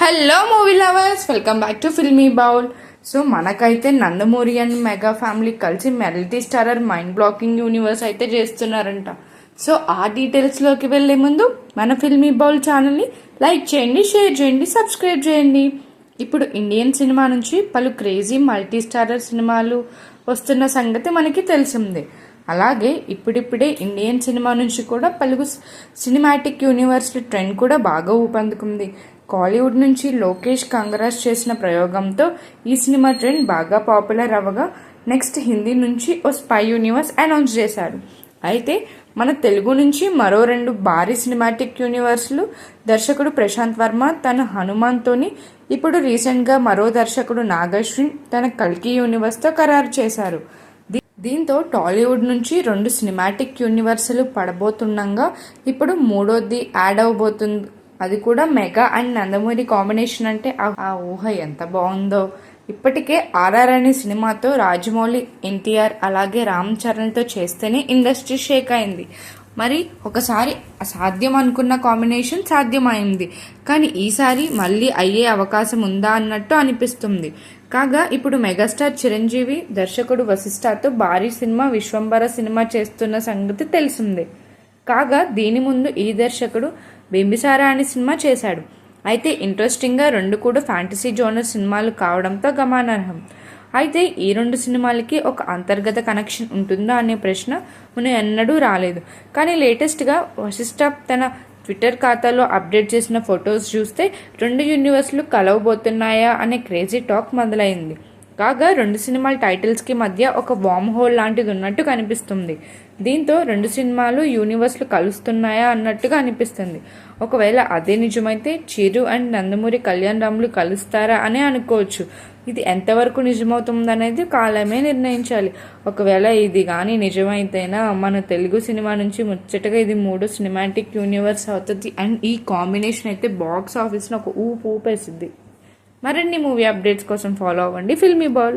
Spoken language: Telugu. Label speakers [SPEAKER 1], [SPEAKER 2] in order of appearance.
[SPEAKER 1] Hello movie lovers, welcome back to filmy bowl. So మనకైతే నందమూరి అండ్ మెగా ఫ్యామిలీ కలిసి multi starrer mind blocking universe అయితే చేస్తున్నారంట. సో ఆ డీటెయిల్స్లోకి వెళ్ళే ముందు మన ఫిల్మీ బౌల్ ఛానల్ని లైక్ చేయండి, షేర్ చేయండి, సబ్స్క్రైబ్ చేయండి. ఇప్పుడు ఇండియన్ సినిమా నుంచి పలు క్రేజీ మల్టీ స్టారర్ సినిమాలు వస్తున్న సంగతి మనకి తెలిసిందే. అలాగే ఇప్పుడిప్పుడే ఇండియన్ సినిమా నుంచి కూడా పలుగు సినిమాటిక్ యూనివర్స్ ట్రెండ్ కూడా బాగా ఊపందుకుంది. కాలీవుడ్ నుంచి లోకేష్ కంగరాజ్ చేసిన ప్రయోగంతో ఈ సినిమా ట్రెండ్ బాగా పాపులర్ అవ్వగా నెక్స్ట్ హిందీ నుంచి ఓ స్పై యూనివర్స్ అనౌన్స్ చేశాడు. అయితే మన తెలుగు నుంచి మరో 2 భారీ సినిమాటిక్ యూనివర్స్లు దర్శకుడు ప్రశాంత్ వర్మ తన హనుమాన్తోని, ఇప్పుడు రీసెంట్గా మరో దర్శకుడు నాగశ్విన్ తన కల్కి యూనివర్స్తో ఖరారు చేశారు. దీంతో టాలీవుడ్ నుంచి 2 సినిమాటిక్ యూనివర్సులు పడబోతుండగా ఇప్పుడు మూడోది యాడ్ అవబోతుంది. అది కూడా మెగా అండ్ నందమూరి కాంబినేషన్ అంటే ఆ ఊహ ఎంత బాగుందో. ఇప్పటికే ఆర్ఆర్ అనే సినిమాతో రాజమౌళి, ఎన్టీఆర్ అలాగే రామ్ చరణ్తో చేస్తేనే ఇండస్ట్రీ షేక్ అయింది. మరి ఒకసారి అసాధ్యం అనుకున్న కాంబినేషన్ సాధ్యమైంది. కానీ ఈసారి మళ్ళీ అయ్యే అవకాశం ఉందా అన్నట్టు అనిపిస్తుంది. కాగా ఇప్పుడు మెగాస్టార్ చిరంజీవి దర్శకుడు వశిష్ఠతో భారీ సినిమా విశ్వంబర సినిమా చేస్తున్న సంగతి తెలిసిందే. కాగా దీని ముందు ఈ దర్శకుడు బింబిసారా అనే సినిమా చేశాడు. అయితే ఇంట్రెస్టింగ్గా 2 కూడా ఫ్యాంటసీ జోనర్ సినిమాలు కావడంతో గమనార్హం. అయితే ఈ 2 సినిమాలకి ఒక అంతర్గత కనెక్షన్ ఉంటుందా అనే ప్రశ్న ఎన్నడూ రాలేదు. కానీ లేటెస్ట్గా వశిష్ఠ తన ట్విట్టర్ ఖాతాలో అప్డేట్ చేసిన ఫొటోస్ చూస్తే 2 యూనివర్స్లు కలవబోతున్నాయా అనే క్రేజీ టాక్ మొదలైంది. కాగా 2 సినిమాల టైటిల్స్కి మధ్య ఒక వామ్ హోల్ లాంటిది ఉన్నట్టు కనిపిస్తుంది. దీంతో 2 సినిమాలు యూనివర్స్లు కలుస్తున్నాయా అన్నట్టుగా అనిపిస్తుంది. ఒకవేళ అదే నిజమైతే చిరు అండ్ నందమూరి కళ్యాణ్ రాములు కలుస్తారా అని అనుకోవచ్చు. ఇది ఎంతవరకు నిజమవుతుందనేది కాలమే నిర్ణయించాలి. ఒకవేళ ఇది కానీ నిజమైతేనా మన తెలుగు సినిమా నుంచి ముచ్చటగా ఇది 3 సినిమాటిక్ యూనివర్స్ అవుతుంది. అండ్ ఈ కాంబినేషన్ అయితే బాక్స్ ఆఫీస్లో ఒక ఊపేసిద్ది. మరిన్ని మూవీ అప్డేట్స్ కోసం ఫాలో అవ్వండి ఫిల్మీ బాల్.